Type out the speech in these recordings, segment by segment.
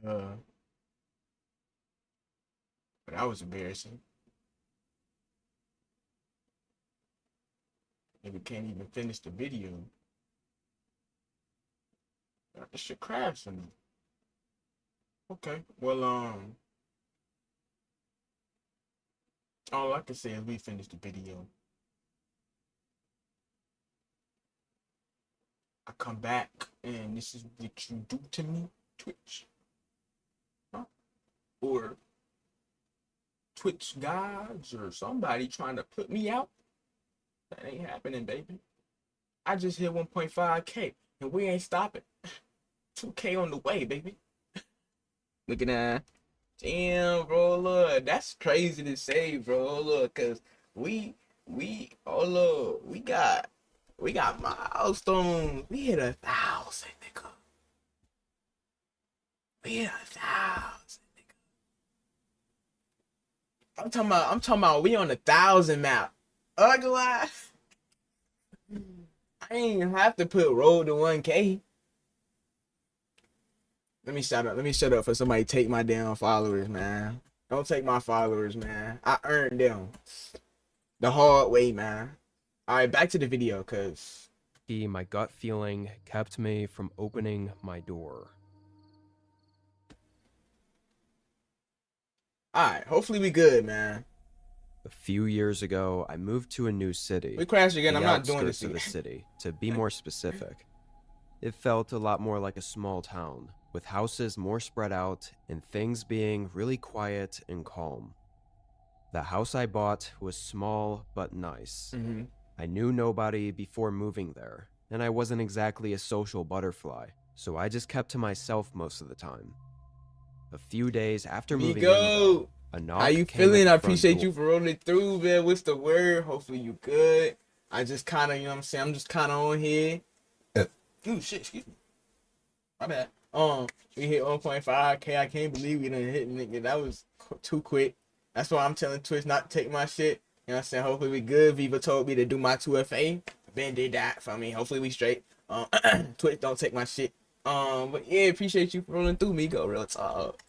Uh, but that was embarrassing. Nigga can't even finish the video. That shit crashing. Okay. Well, all I can say is we finished the video. I come back and this is what you do to me, Twitch. Huh? Or Twitch gods or somebody trying to put me out. That ain't happening, baby. I just hit 1.5K and we ain't stopping. 2K on the way, baby. Look at that. Damn, bro, look, that's crazy to say, bro. Look, cause oh look, we got milestones. We hit 1,000, nigga. We hit 1,000, nigga. I'm talking about we on 1,000 map. Otherwise, I ain't even have to put road to 1K. Let me shut up for somebody take my damn followers, man. Don't take my followers, man. I earned them the hard way, man. All right, back to the video, cause My gut feeling kept me from opening my door. all right. Hopefully we good, man. A few years ago, I moved to a new city. We crash again. The I'm not doing this outskirts of again. the city, to be more specific. It felt a lot more like a small town, with houses more spread out and things being really quiet and calm. The house I bought was small but nice. I knew nobody before moving there, and I wasn't exactly a social butterfly, so I just kept to myself most of the time. A few days after moving in, though, a knock How you came at feeling? the I front appreciate door. you for rolling through, man. What's the word? Hopefully you good. I just kind of, you know what I'm saying? I'm just kind of on here. Ooh, shit, excuse me. My bad. We hit 1.5K. I can't believe we done hit, nigga. That was too quick. That's why I'm telling Twitch not to take my shit. You know what I'm saying? Hopefully we good. Viva told me to do my 2FA. Ben did that for me. Hopefully we straight. Twitch don't take my shit. But yeah, appreciate you for rolling through, me. Go real talk.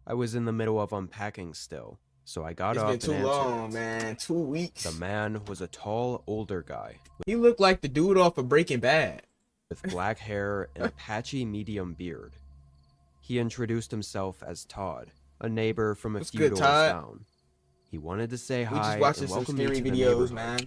I was in the middle of unpacking still, so I got It's up been too and answered long, it. man. 2 weeks. The man was a tall, older guy He looked like the dude off of Breaking Bad. with black hair and a patchy medium beard. He introduced himself as Todd, a neighbor from a What's few good, doors Todd? down. He wanted to say We just hi watching and some welcome me scary to the videos, neighborhood. man.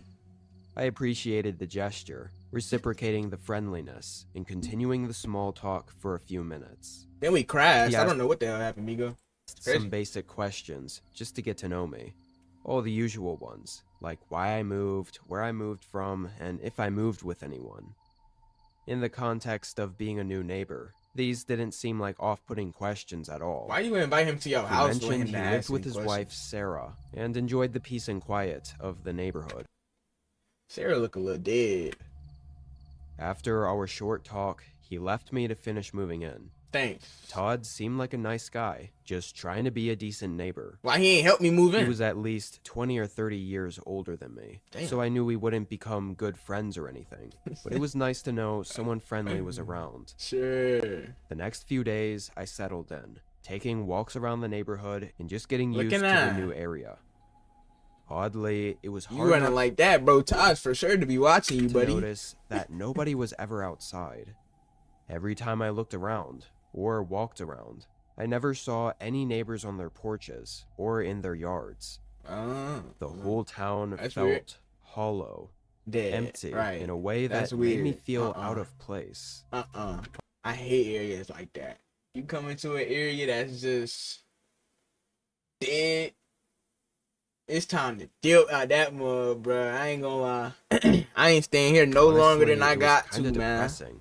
I appreciated the gesture, reciprocating the friendliness and continuing the small talk for a few minutes. Then we crashed. He I asked don't know what the hell happened, Migo. some basic questions just to get to know me. All the usual ones, like why I moved, where I moved from, and if I moved with anyone. In the context of being a new neighbor, these didn't seem like off-putting questions at all. Why you invite him to your He house for mentioned him to he ask lived with me his questions? wife, Sarah, and enjoyed the peace and quiet of the neighborhood. Sarah look a little dead. After our short talk, he left me to finish moving in. Thanks. Todd seemed like a nice guy, just trying to be a decent neighbor. Why he ain't help me move in? He was at least 20 or 30 years older than me, Damn. so I knew we wouldn't become good friends or anything. But it was nice to know someone friendly was around. Sure. The next few days, I settled in, taking walks around the neighborhood and just getting used Looking to the at. new area. Oddly, it was You hard running not like that, bro. Todd's for sure to be watching you, to buddy. notice that nobody was ever outside. Every time I looked around, or walked around, I never saw any neighbors on their porches or in their yards. The whole town That's felt weird. hollow, Dead. empty, Right. in a way That's that made me weird. feel out of place. I hate areas like that. You come into an area that's just dead. It's time to dip out that mud, bro. I ain't gonna lie. I ain't staying here no longer than I Honestly, it was got to, kinda man. depressing.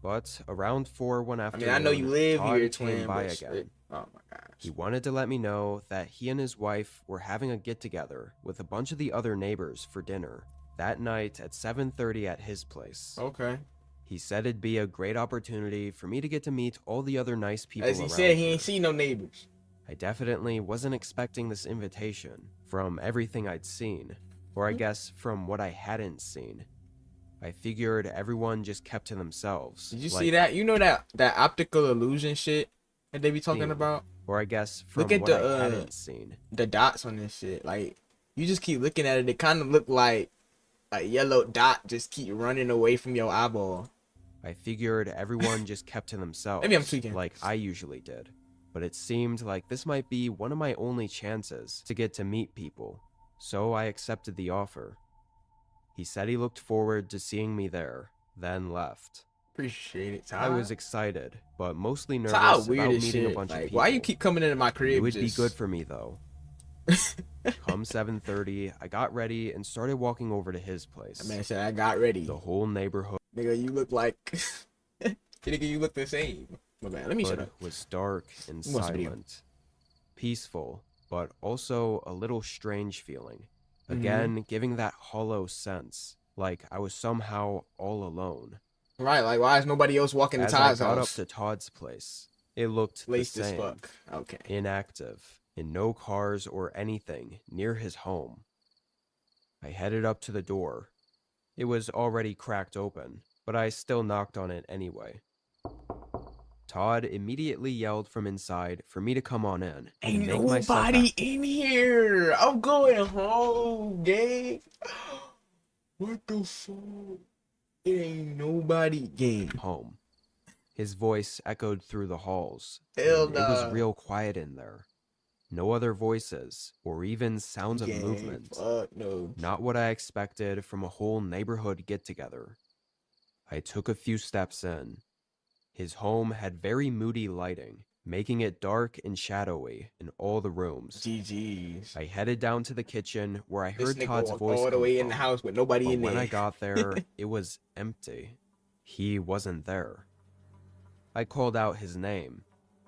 But around 4 one I afternoon, mean, I know you live Todd here, came twin, by but again. shit. Oh my gosh. He wanted to let me know that he and his wife were having a get-together with a bunch of the other neighbors for dinner that night at 7:30 at his place. Okay. He said it'd be a great opportunity for me to get to meet all the other nice people As he around said, he here. ain't seen no neighbors. I definitely wasn't expecting this invitation from everything I'd seen, or I guess from what I hadn't seen. I figured everyone just kept to themselves. Did you like see that? You know that optical illusion shit that they be talking seen, about? or I guess Look from at what I hadn't seen. the dots on this shit. Like you just keep looking at it. It kind of look like a yellow dot just keep running away from your eyeball. I figured everyone just kept to Maybe I'm themselves, tweaking. like I usually did. But it seemed like this might be one of my only chances to get to meet people, so I accepted the offer. He said he looked forward to seeing me there, then left. Appreciate it, Todd. I was excited, but mostly Todd nervous weird about as meeting a shit. bunch of Like, people. why you keep coming into my I crib? knew it'd be good for me though. Come 7:30, I got ready and started walking over to his place. That man said I got ready. The whole neighborhood Nigga, you look like nigga, you look the same. My man, let me shut up. was dark and Who wants video? silent. Peaceful, but also a little strange feeling. Mm-hmm. Again, giving that hollow sense, like I was somehow all alone. Right, like why is nobody else walking to As Todd's I got house? up to Todd's place, it looked Laced the as same. fuck. Okay. Inactive, and no cars or anything near his home. I headed up to the door. It was already cracked open, but I still knocked on it anyway. Todd immediately yelled from inside for me to come on in and Ain't make myself nobody in here. I'm going home, gang. What the fuck? It ain't nobody, gang. home. His voice echoed through the halls. Hell and It was nah. real quiet in there. No other voices or even sounds of Gang, movement. fuck no. Not what I expected from a whole neighborhood get-together. I took a few steps in. His home had very moody lighting, making it dark and shadowy in all the rooms. GG's. I headed down to the kitchen where I This heard nigga Todd's walked voice all the come way from. in the house with nobody But in there. when I got there, it was empty. He wasn't there. I called out his name,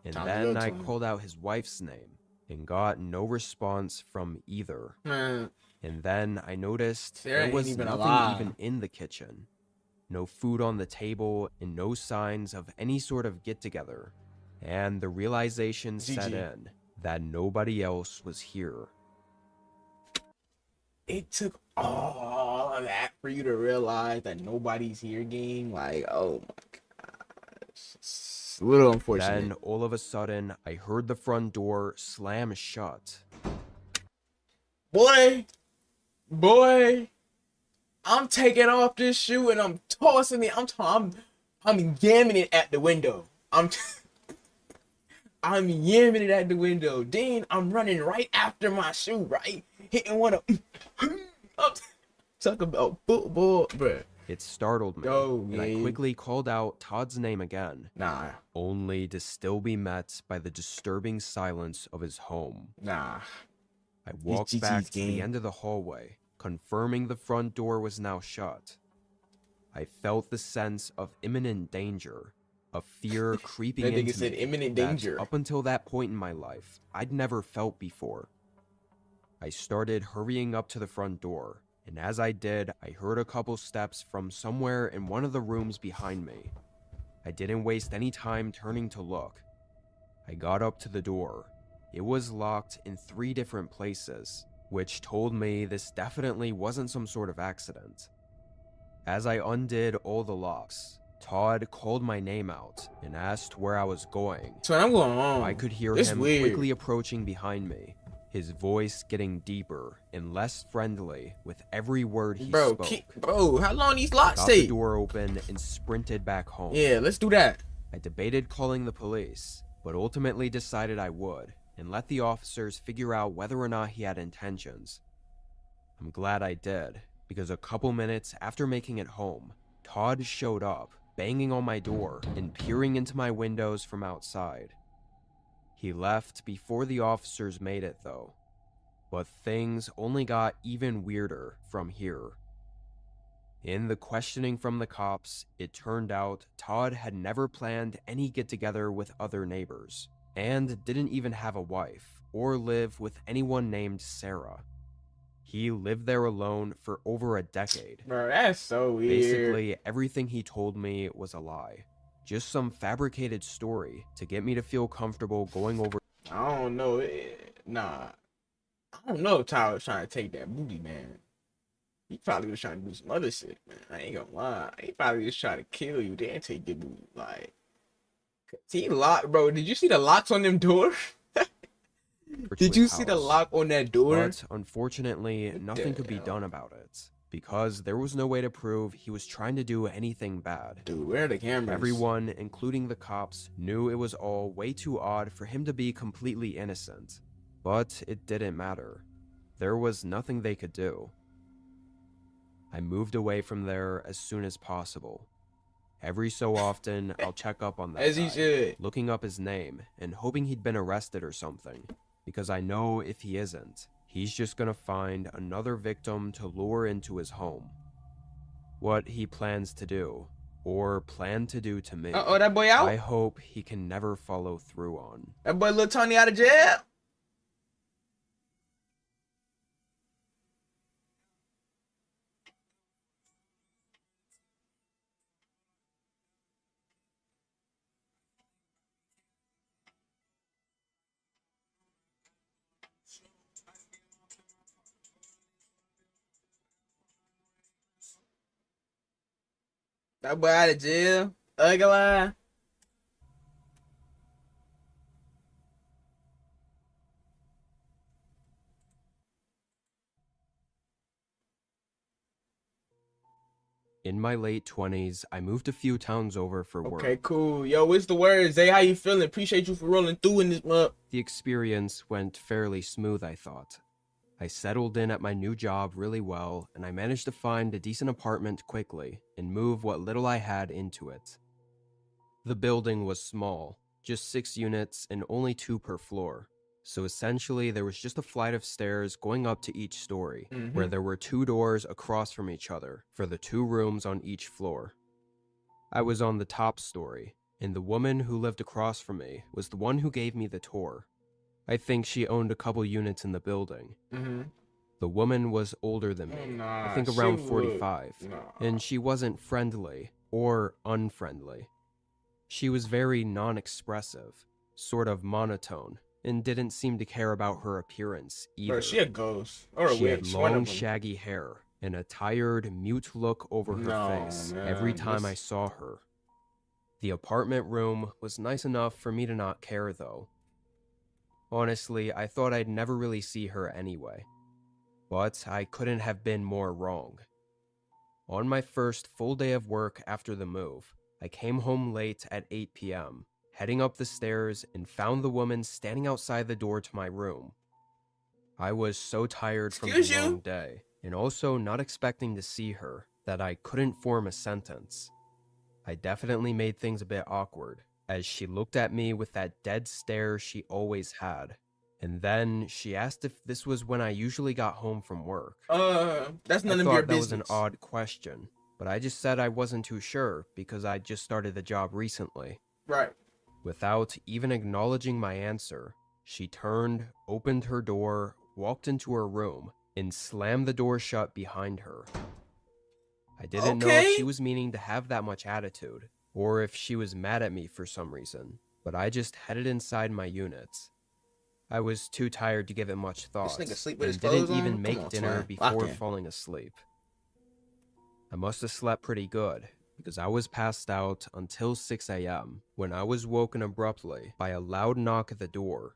and Time to then go, I Tom. called out his wife's name, and got no response from either. Man, And then I noticed Sarah there ain't was even nothing alive. even in the kitchen. No food on the table, and no signs of any sort of get-together. And the realization set GG. in that nobody else was here. it took all of that for you to realize that nobody's here, gang. Like, oh my gosh. It's a little unfortunate. Then, all of a sudden, I heard the front door slam shut. Boy, I'm taking off this shoe and I'm tossing it. I'm yamming it at the window. I'm yamming it at the window. Then I'm running right after my shoe, right? Hitting one of I'm talking about football, bruh. It startled me, and I quickly called out Todd's name again, Nah. only to still be met by the disturbing silence of his home. Nah. I walked GG's back to the game. end of the hallway, confirming the front door was now shut. I felt the sense of imminent danger, of fear creeping That nigga into said me imminent that, danger. up until that point in my life, I'd never felt before. I started hurrying up to the front door, and as I did, I heard a couple steps from somewhere in one of the rooms behind me. I didn't waste any time turning to look. I got up to the door. It was locked in 3 different places, which told me this definitely wasn't some sort of accident. As I undid all the locks, Todd called my name out and asked where I was going. So I'm going home. I could hear It's him weird. quickly approaching behind me, his voice getting deeper and less friendly with every word he Bro, spoke. how long these I locks got the take? door open and sprinted back home. Yeah, let's do that. I debated calling the police, but ultimately decided I would, and let the officers figure out whether or not he had intentions. I'm glad I did, because a couple minutes after making it home, Todd showed up, banging on my door and peering into my windows from outside. He left before the officers made it though, but things only got even weirder from here. In the questioning from the cops, it turned out Todd had never planned any get-together with other neighbors, and didn't even have a wife, or live with anyone named Sarah. He lived there alone for over a decade. Bro, that's so weird. Basically, everything he told me was a lie. Just some fabricated story to get me to feel comfortable going over. I don't know. Nah. I don't know if Tyler's trying to take that booty, man. He probably was trying to do some other shit, man. I ain't gonna lie. He probably was trying to kill you, then take your booty. Like, he locked, bro. Did you see the locks on them doors? Did you see the lock on that door? But unfortunately, nothing could be done about it, because there was no way to prove he was trying to do anything bad. Dude, where are the cameras? Everyone, including the cops, knew it was all way too odd for him to be completely innocent. But it didn't matter. There was nothing they could do. I moved away from there as soon as possible. Every so often, I'll check up on that As guy, he should. looking up his name and hoping he'd been arrested or something, because I know if he isn't, he's just gonna find another victim to lure into his home. What he plans to do, or plan to do to me, Uh-oh, that boy out? I hope he can never follow through on. That boy Lil Tony out of jail? That boy out of jail? Ugly. In my late 20s, I moved a few towns over for work. Okay, cool. Yo, what's the word? Zay, how you feeling? Appreciate you for rolling through in this month. The experience went fairly smooth, I thought. I settled in at my new job really well, and I managed to find a decent apartment quickly and move what little I had into it. The building was small, just 6 units and only 2 per floor. So essentially, there was just a flight of stairs going up to each story, where there were 2 doors across from each other for the 2 rooms on each floor. I was on the top story, and the woman who lived across from me was the one who gave me the tour. I think she owned a couple units in the building. The woman was older than me, I think around 45, and she wasn't friendly or unfriendly. She was very non-expressive, sort of monotone, and didn't seem to care about her appearance either. Bro, she a ghost. Or a She witch. had long, shaggy hair and a tired, mute look over her face every time I saw her. The apartment room was nice enough for me to not care, though. Honestly, I thought I'd never really see her anyway. But I couldn't have been more wrong. On my first full day of work after the move, I came home late at 8 p.m., heading up the stairs and found the woman standing outside the door to my room. I was so tired from the long day, and also not expecting to see her, that I couldn't form a sentence. I definitely made things a bit awkward, as she looked at me with that dead stare she always had. And then she asked if this was when I usually got home from work. That's none I of thought your that business. was an odd question, but I just said I wasn't too sure because I just started the job recently. Right. Without even acknowledging my answer, she turned, opened her door, walked into her room, and slammed the door shut behind her. I didn't know if she was meaning to have that much attitude, or if she was mad at me for some reason, but I just headed inside my units. I was too tired to give it much thought, This nigga sleep with and his clothes didn't even on? make Come on, dinner Twine. Lock before in. falling asleep. I must have slept pretty good, because I was passed out until 6 a.m. when I was woken abruptly by a loud knock at the door.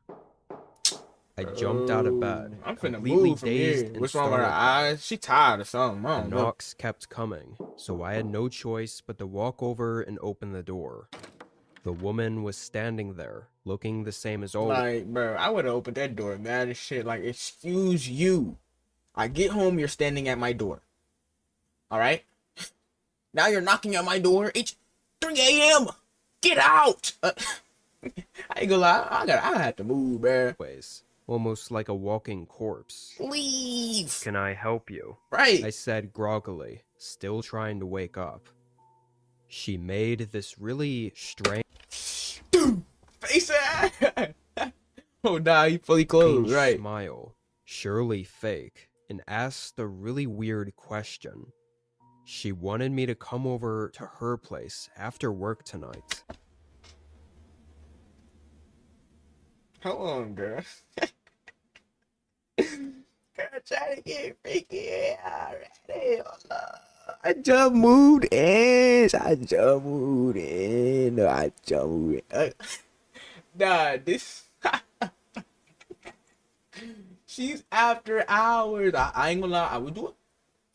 I jumped out of bed, I'm finna completely move from dazed here. and What's wrong with her startled. eyes? She tired or something. I The don't know. knocks kept coming, so I had no choice but to walk over and open the door. The woman was standing there, looking the same as always. Like, bro, I would have opened that door, mad as shit. Like, excuse you. I get home, you're standing at my door. All right? Now you're knocking at my door. It's 3 a.m. Get out. I ain't gonna lie. I have to move, bro. Almost like a walking corpse. Leave. Can I help you? Right. I said groggily, still trying to wake up. She made this really strange Dude, face ass. Oh, nah, he fully closed, right? smile, surely fake, and asked a really weird question. She wanted me to come over to her place after work tonight. Hold on, girl. God trying to get freaky already. Hold up. I just moved in. Nah, this. She's after hours. I ain't gonna lie. I would do it.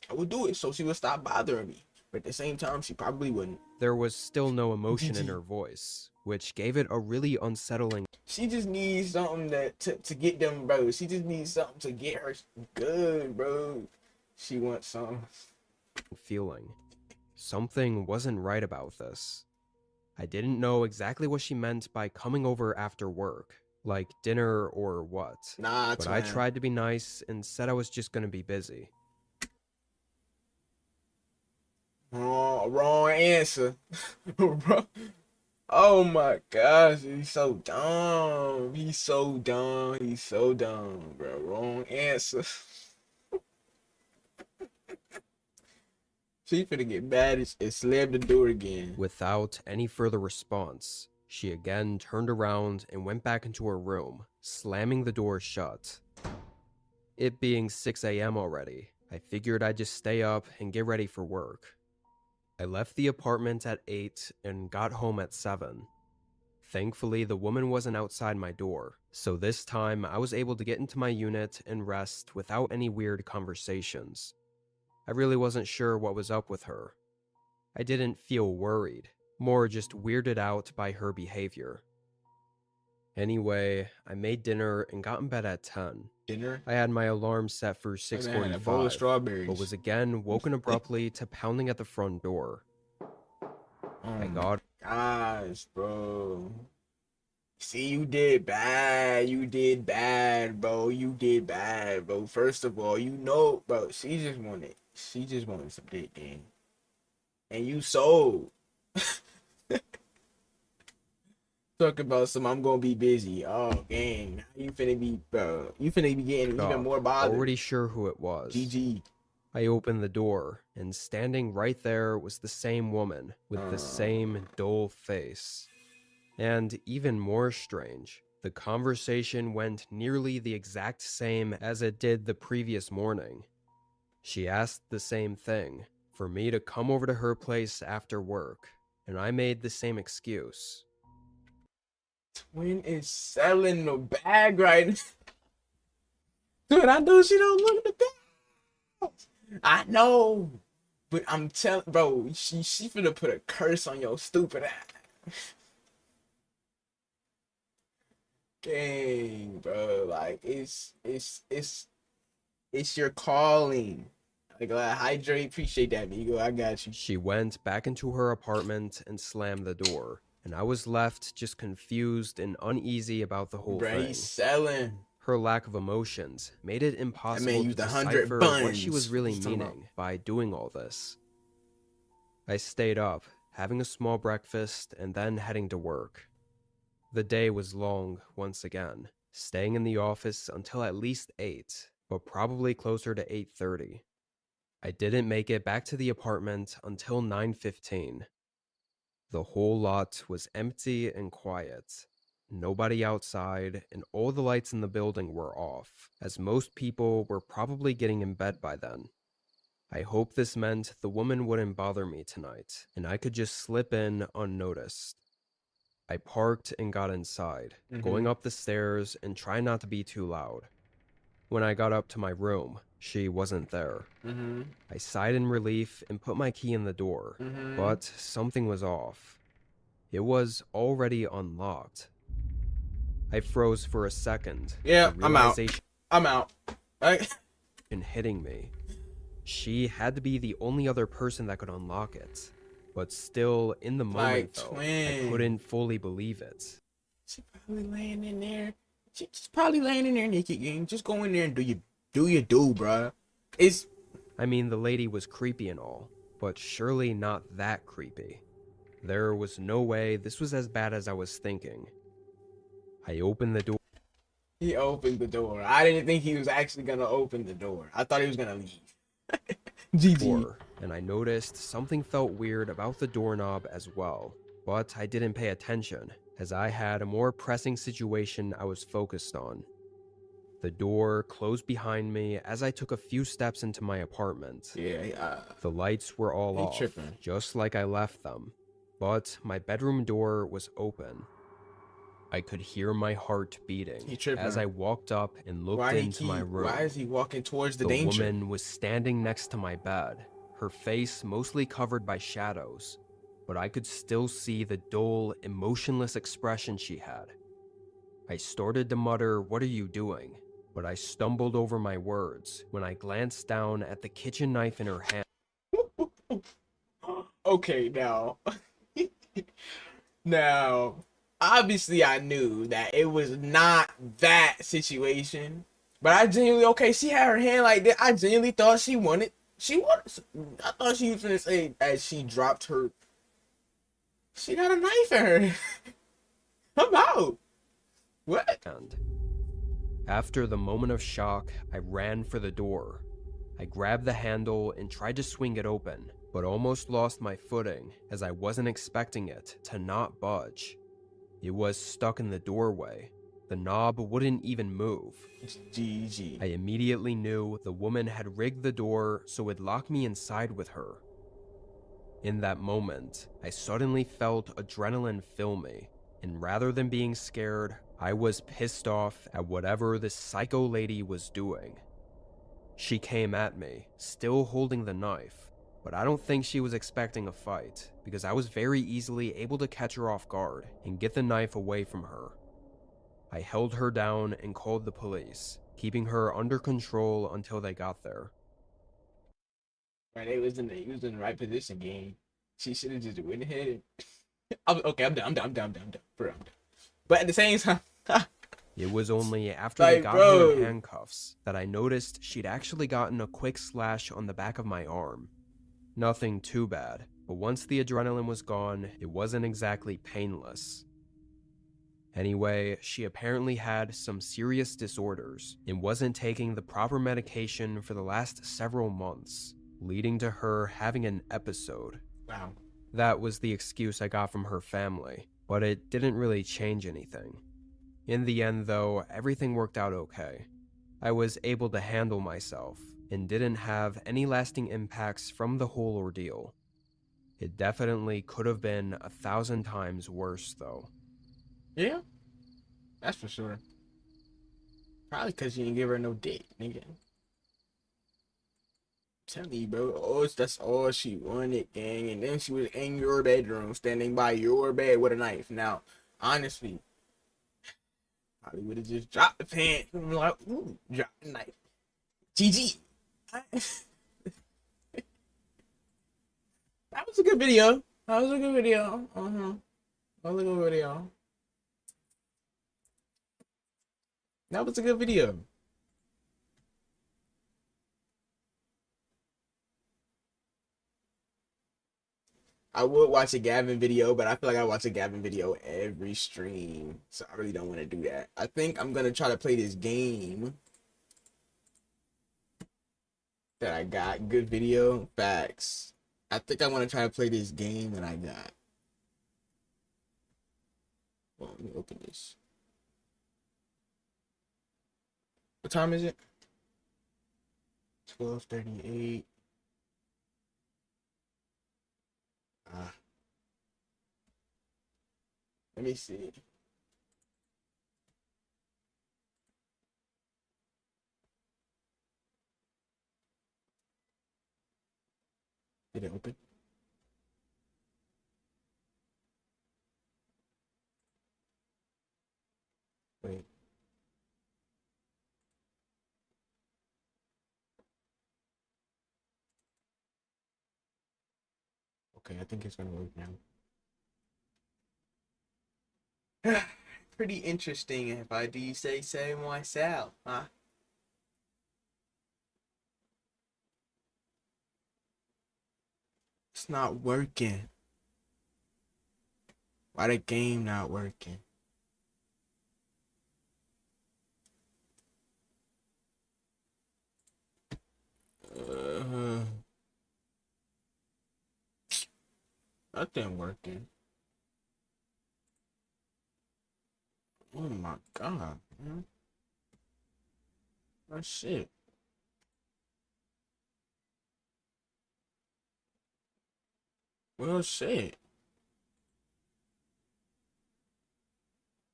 I would do it so she would stop bothering me. But at the same time, she probably wouldn't. There was still no emotion in GG. her voice, which gave it a really unsettling She just needs something to get them, bro. She just needs something to get her good, bro. She wants something. feeling. Something wasn't right about this. I didn't know exactly what she meant by coming over after work, like dinner or what. Nah, But I twin. tried to be nice and said I was just gonna be busy. Wrong answer. Oh my gosh, he's so dumb. He's so dumb. He's so dumb, bro. Wrong answer. She finna get mad and slam the door again. Without any further response, she again turned around and went back into her room, slamming the door shut. It being 6 a.m. already, I figured I'd just stay up and get ready for work. I left the apartment at 8 and got home at 7. Thankfully, the woman wasn't outside my door, so this time I was able to get into my unit and rest without any weird conversations. I really wasn't sure what was up with her. I didn't feel worried, more just weirded out by her behavior. Anyway, I made dinner and got in bed at 10. Dinner? I had my alarm set for Hey, man, I had a bowl of 6:45, strawberries. but was again woken abruptly to pounding at the front door. I got Gosh, bro. See, you did bad. You did bad, bro. You did bad, bro. First of all, you know, bro, she just wanted some dick game. And you sold. Talk about some I'm gonna be busy. Oh, gang. You finna be, bro. You finna be getting even more bothered. already sure who it was. GG. I opened the door, and standing right there was the same woman with the same dull face. And even more strange, the conversation went nearly the exact same as it did the previous morning. She asked the same thing, for me to come over to her place after work, and I made the same excuse. Twin is selling the bag right now. Dude, I know she don't look at the bag. I know. But I'm telling, bro, she finna put a curse on your stupid ass. Dang, bro. Like, it's your calling. Like, hydrate, appreciate that, amigo. I got you. She went back into her apartment and slammed the door, and I was left just confused and uneasy about the whole Bro, thing. he's selling. Her lack of emotions made it impossible to used 100 decipher what she buns. was really What you talking meaning by doing all this. I stayed up, having a small breakfast, and then heading to work. The day was long once again, staying in the office until at least 8, but probably closer to 8:30. I didn't make it back to the apartment until 9:15. The whole lot was empty and quiet. Nobody outside, and all the lights in the building were off, as most people were probably getting in bed by then. I hoped this meant the woman wouldn't bother me tonight, and I could just slip in unnoticed. I parked and got inside, going up the stairs and trying not to be too loud. When I got up to my room, she wasn't there. I sighed in relief and put my key in the door, but something was off. It was already unlocked. I froze for a second. Yeah, the I'm out. realization I'm out. hitting me. She had to be the only other person that could unlock it. But still, in the moment, though, I couldn't fully believe it. She probably laying in there. She's probably laying in there naked, gang. Just go in there and do your do, bruh. I mean, the lady was creepy and all, but surely not that creepy. There was no way this was as bad as I was thinking. I opened the door. He opened the door. I didn't think he was actually gonna open the door. I thought he was gonna leave. GG. And I noticed something felt weird about the doorknob as well, but I didn't pay attention, as I had a more pressing situation I was focused on. The door closed behind me as I took a few steps into my apartment. Yeah, The lights were all he off, tripping. just like I left them, but my bedroom door was open. I could hear my heart beating He tripping. as I walked up and looked into my room. Why is he walking towards the The danger? woman was standing next to my bed, her face mostly covered by shadows, but I could still see the dull, emotionless expression she had. I started to mutter, "What are you doing?" But I stumbled over my words when I glanced down at the kitchen knife in her hand. Okay, now, now, obviously, I knew that it was not that situation, but I genuinely, okay, she had her hand like that. I genuinely thought she wanted. I thought she was gonna say as she dropped her. She got a knife in her. I'm out. What? After the moment of shock, I ran for the door. I grabbed the handle and tried to swing it open, but almost lost my footing as I wasn't expecting it to not budge. It was stuck in the doorway. The knob wouldn't even move. GG. I immediately knew the woman had rigged the door so it'd lock me inside with her. In that moment, I suddenly felt adrenaline fill me, and rather than being scared, I was pissed off at whatever this psycho lady was doing. She came at me, still holding the knife, but I don't think she was expecting a fight, because I was very easily able to catch her off guard and get the knife away from her. I held her down and called the police, keeping her under control until they got there. Right, he was in the right position, game. She should have just went ahead. Okay, I'm done. I'm done. Bro, I'm done. But at the same time, It was only after like, they got her bro, in handcuffs that I noticed she'd actually gotten a quick slash on the back of my arm. Nothing too bad, but once the adrenaline was gone, it wasn't exactly painless. Anyway, she apparently had some serious disorders and wasn't taking the proper medication for the last several months, leading to her having an episode. wow. That was the excuse I got from her family, but it didn't really change anything. In the end, though, everything worked out okay. I was able to handle myself and didn't have any lasting impacts from the whole ordeal. It definitely could have been 1,000 times worse, though. Yeah, that's for sure. Probably because you didn't give her no dick, nigga. Tell me, bro. That's all she wanted, gang. And then she was in your bedroom, standing by your bed with a knife. Now, honestly, probably would have just dropped the pants and been like, ooh, drop the knife. GG. That was a good video. That was a good video. That was a good video. That was a good video. I would watch a Gavin video, but I feel like I watch a Gavin video every stream. So I really don't want to do that. I think I'm going to try to play this game that I got. Good video. Facts. I think I want to try to play this game that I got. Well, let me open this. What time is it? 12:38. Let me see. Did it open? Wait. Okay, I think it's gonna work now. Pretty interesting if I do say so myself, huh? It's not working. Why the game not working? Uh, nothing working. Oh my god, man. Oh shit. Well shit.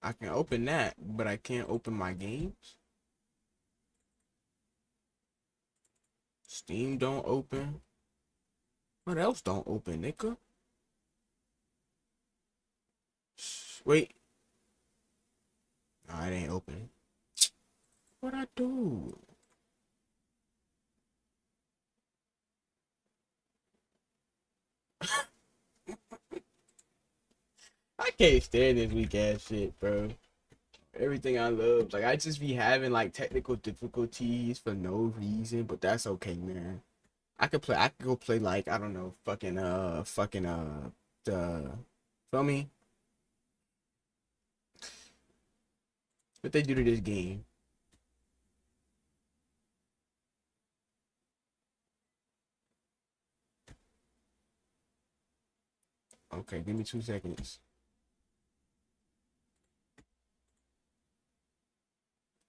I can open that, but I can't open my games. Steam don't open. What else don't open, nigga? Wait. No, it ain't open. What I do? I can't stand this weak ass shit, bro. Everything I love. Like, I just be having like technical difficulties for no reason, but that's okay, man. I could go play like, I don't know, the, feel me? What they do to this game? Okay, give me 2 seconds.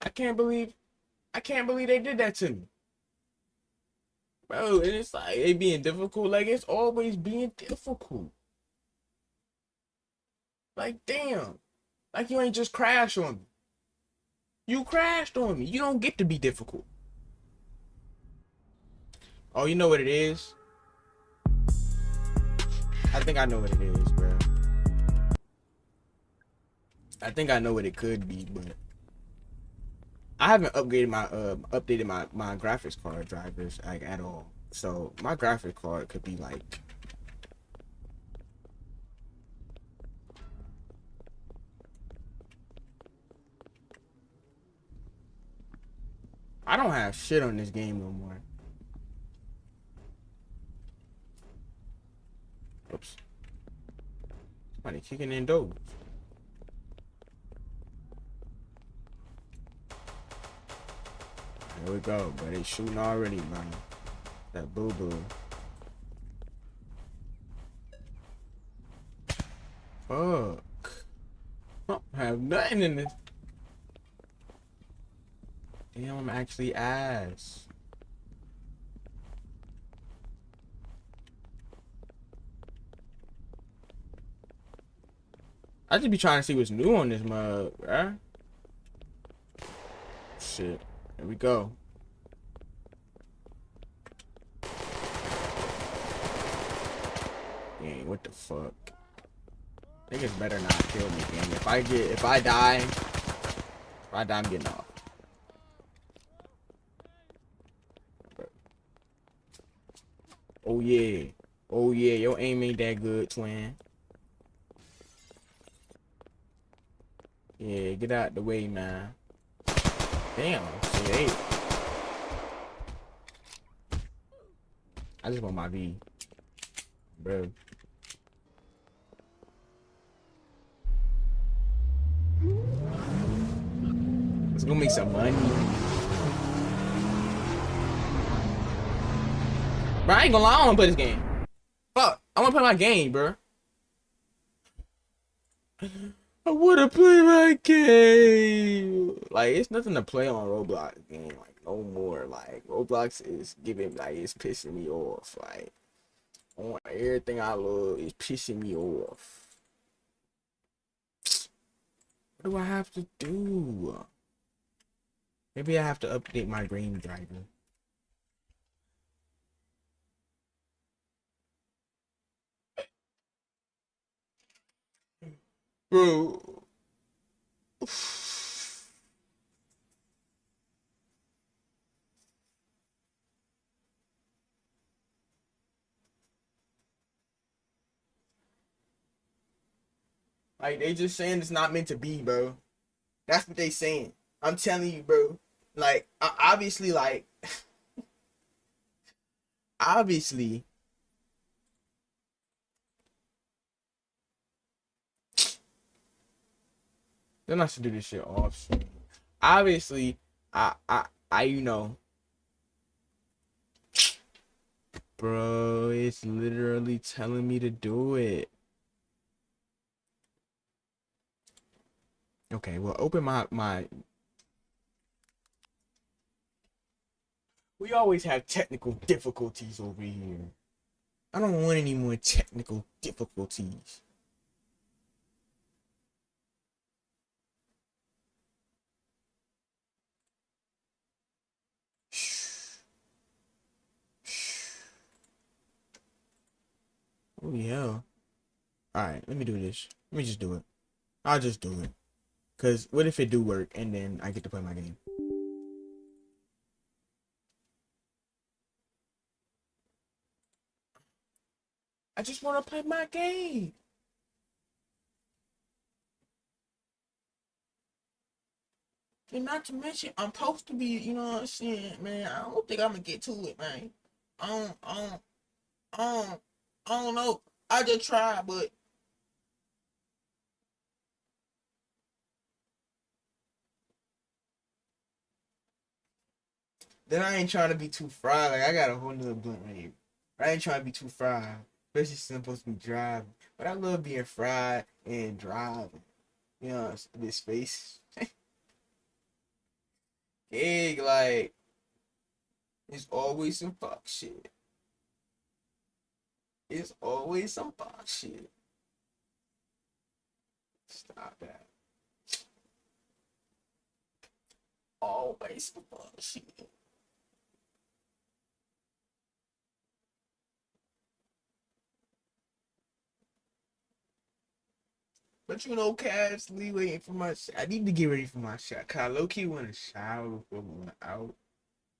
I can't believe, I can't believe they did that to me. Bro, and it's like, it being difficult. Like, it's always being difficult. Like, damn. Like, you ain't just crashed on me. You crashed on me. You don't get to be difficult. Oh, you know what it is? I think I know what it is, bro. I think I know what it could be, but I haven't updated my graphics card drivers like at all. So my graphics card could be like, I don't have shit on this game no more. Oops. Somebody kicking in doors. There we go, but they shooting already, man. That boo boo. Fuck. I don't have nothing in this. Damn, I'm actually ass. I just be trying to see what's new on this mug, right? Shit. Here we go. Dang, what the fuck? Niggas better not kill me, gang. If I die, I'm getting off. Oh yeah. Oh yeah, your aim ain't that good, twin. Yeah, get out the way, man. Damn, shit, hey. I just want my V. Bro. Let's go make some money. Bro, I ain't gonna lie, I wanna play this game. Fuck, I wanna play my game, bro. I wanna play my game. Like, it's nothing to play on Roblox game. Like, no more. Like, Roblox is giving, like, it's pissing me off. Like, on everything I love is pissing me off. What do I have to do? Maybe I have to update my game driver. Bro. Like, they just saying it's not meant to be, bro. That's what they saying. I'm telling you, bro. Like, obviously, like, obviously, they're not to do this shit off stream. Obviously, you know, bro, it's literally telling me to do it. Okay, well, open my We always have technical difficulties over here. I don't want any more technical difficulties. Oh yeah. Alright, let me do this. Let me just do it. I'll just do it. Cause what if it do work and then I get to play my game? I just wanna play my game. And not to mention, I'm supposed to be, you know what I'm saying, man. I don't think I'm gonna get to it, man. I don't, I don't, I don't, I don't know. I just try, but then I ain't trying to be too fried. Like I got a whole nother blunt right here. I ain't trying to be too fried, especially since I'm supposed to be driving. But I love being fried and driving. You know, this space. Gig, like, it's always some fuck shit. It's always some fuck shit. Stop that. Always some fuck shit. But you know, Cass, Lee waiting for my shot. I need to get ready for my shot. Cause I low key want to shower before going out.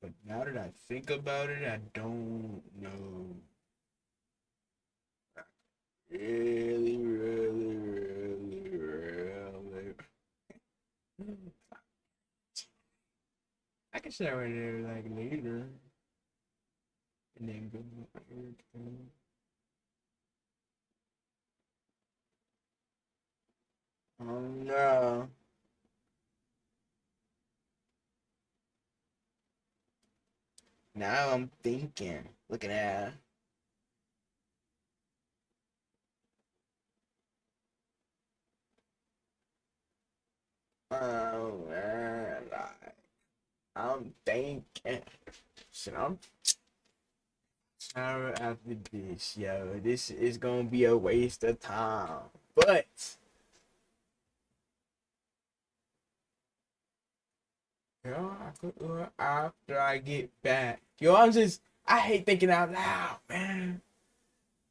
But now that I think about it, I don't know. Really, really, really, really. I can shower there like later. And then go to my haircut. Oh no. Now I'm thinking. Looking at. Oh man. Like, I'm thinking. Shit, I'm shower after this, yo. This is gonna be a waste of time. But yo, I could do it after I get back. Yo, I hate thinking out loud, man.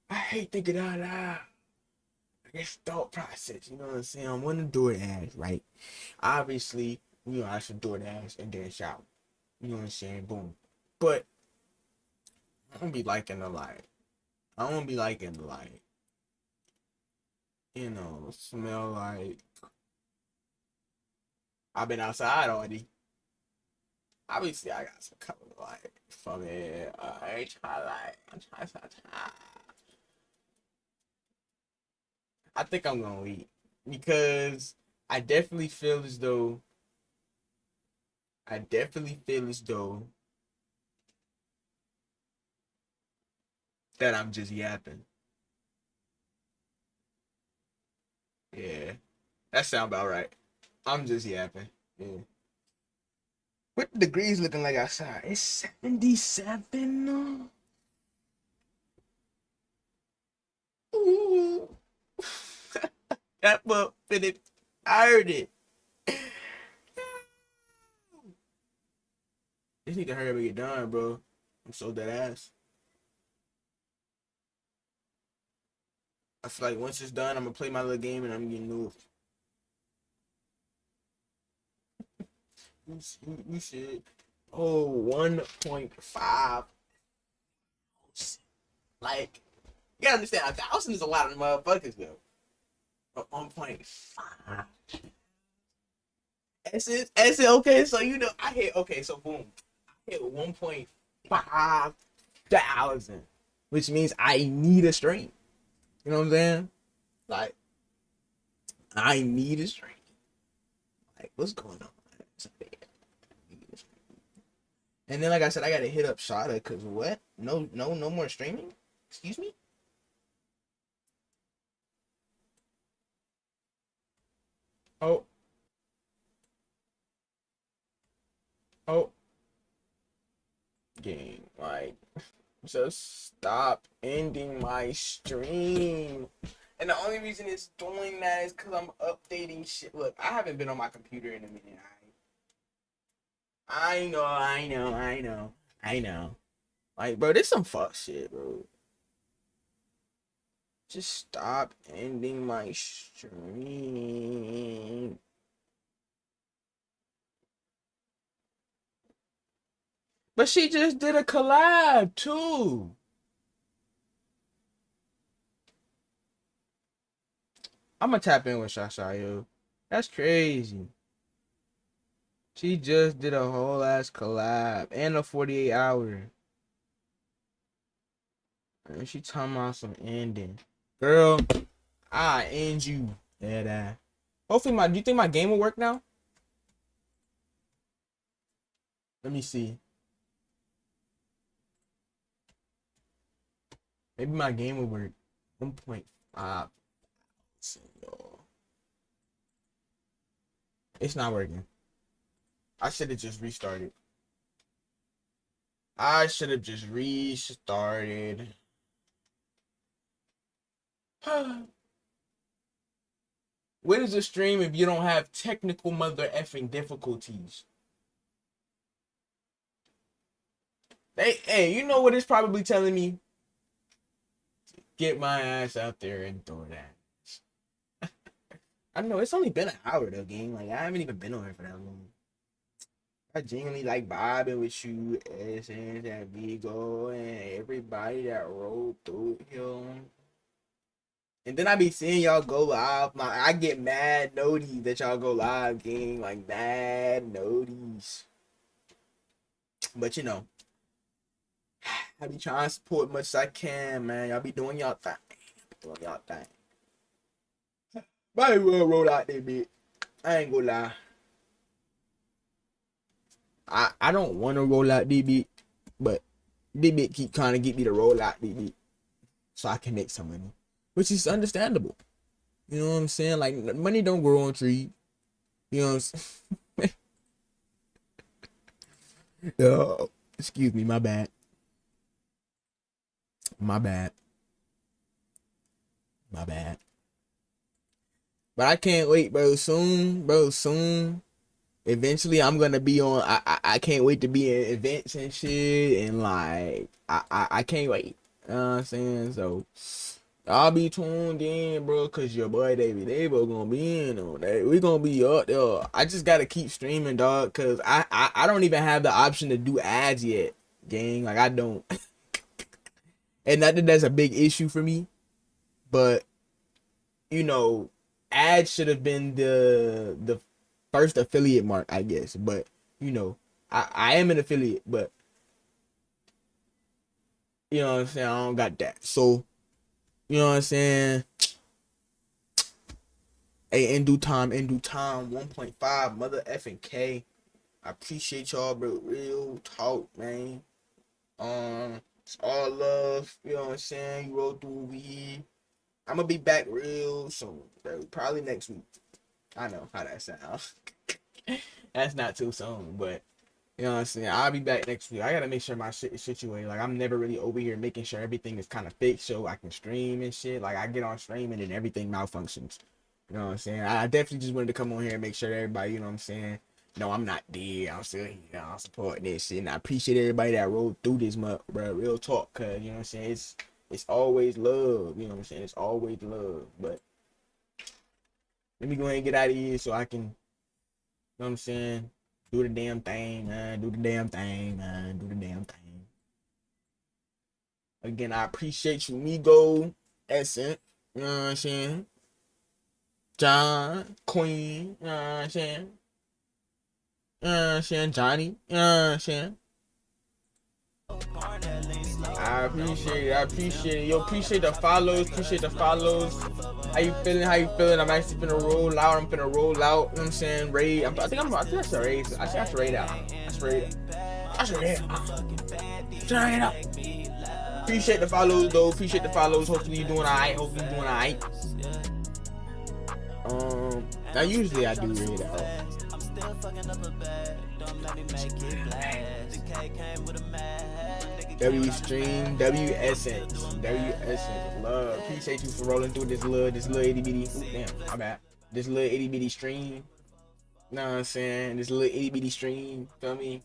I hate thinking out loud. I guess thought process, you know what I'm saying? I'm gonna do it as right. Obviously, you know, I should do it as and then shower. You know what I'm saying? Boom. But I don't be liking the light. I don't be liking the light. You know, smell like I've been outside already. Obviously, I got some color like from it. I ain't trying like I'm trying. I think I'm gonna eat because I definitely feel as though I definitely feel as though that I'm just yapping. Yeah, that sound about right. I'm just yapping. Yeah. What the degrees looking like outside? It's 77. Ooh. That but Philip, I heard it. Just need to hurry up and get done, bro. I'm so dead ass. I feel like once it's done, I'm gonna play my little game and I'm getting moved. You should. Oh, 1.5. Like, you gotta understand, 1,000 is a lot of motherfuckers, though. But 1.5. That's it, okay, so you know, I hit, okay, so boom. I hit 1.5 thousand, which means I need a stream. You know what I'm saying? Like, I need a stream. Like, what's going on? And then, like I said, I gotta hit up Shada because what? No more streaming. Excuse me. Oh, oh, yeah. Just stop ending my stream. And the only reason it's doing that is because I'm updating shit. Look, I haven't been on my computer in a minute. I know. Like, bro, this some fuck shit, bro. Just stop ending my stream. But she just did a collab too. I'm gonna tap in with Shasha, yo. That's crazy. She just did a whole ass collab and a 48 hour. And she talking about some ending. Girl, I end you. Yeah. Hopefully do you think my game will work now? Let me see. Maybe my game will work. 1.5. It's not working. I should have just restarted. What is a stream if you don't have technical mother effing difficulties? Hey, you know what it's probably telling me? Get my ass out there and throw that. I know it's only been an hour though, gang. Like I haven't even been on here for that long. I genuinely like vibing with you, Essence and Vigo and everybody that rolled through here. And then I be seeing y'all go live. I get mad noties that y'all go live, gang. Like mad noties. But you know, I be trying to support as much as I can, man. Y'all be doing y'all thing. Might as well roll out that bit. I ain't gonna lie. I don't want to roll out this bit, but this bit keep trying to get me to roll out this bit so I can make some money, which is understandable. You know what I'm saying? Like money don't grow on trees. You know what I'm saying? Oh, excuse me, my bad. But I can't wait, bro. Soon. Eventually, I'm gonna be on. I can't wait to be in events and shit, and like I can't wait. You know what I'm saying? So I'll be tuned in, bro, cause your boy Daveyydavo gonna be in on that. We gonna be up there. I just gotta keep streaming, dog, cause I don't even have the option to do ads yet, gang. Like I don't, and not that that's a big issue for me, but you know, ads should have been the first affiliate mark, I guess. But you know, I am an affiliate, but you know what I'm saying, I don't got that. So you know what I'm saying. Hey, in due time, 1.5 mother effing K. I appreciate y'all, bro. Real talk, man. It's all love. You know what I'm saying. You roll through over here. I'm gonna be back real soon, bro. Probably next week. I know how that sounds. That's not too soon, but you know what I'm saying. I'll be back next week. I gotta make sure my shit is situated. Like I'm never really over here making sure everything is kind of fixed so I can stream and shit. Like I get on streaming and everything malfunctions. You know what I'm saying. I definitely just wanted to come on here and make sure that everybody, you know what I'm saying. No, I'm not dead. I'm still here. I'm supporting this shit, and I appreciate everybody that rolled through this month, bro. Real talk, cause you know what I'm saying. It's always love. You know what I'm saying. It's always love. But let me go ahead and get out of here so I can, you know what I'm saying, do the damn thing, man. Do the damn thing. Again, I appreciate you, Migo, Essence, you know what I'm saying, John, Queen, you know what I'm saying, Johnny, you know what I'm saying. I appreciate it. Yo, appreciate the follows. How you feeling? I'm actually finna roll out. You know what I'm saying? Raid. I think I should raid. I should raid out. Turn it up. Appreciate the follows, though. Hopefully you're doing alright. Now usually I do raid out. W stream, W essence, W essence. Love, appreciate you for rolling through this little itty bitty. Ooh, damn, my bad. This little itty bitty stream. Know what I'm saying? This little itty bitty stream. Feel me?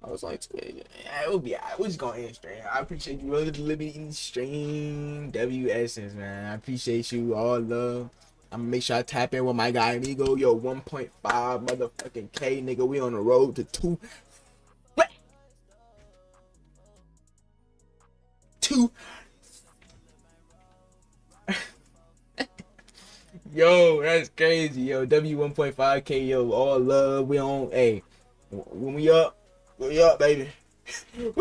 I was like, yeah, it would be. I was gonna end stream. I appreciate you rolling the little bitty stream. W essence, man. I appreciate you. All love. I'm gonna make sure I tap in with my guy Amigo. Yo, 1.5 motherfucking K, nigga. We on the road to 2. Yo, that's crazy. Yo, W 1.5K. Yo, all love. We on. Hey, when we up, baby. We up,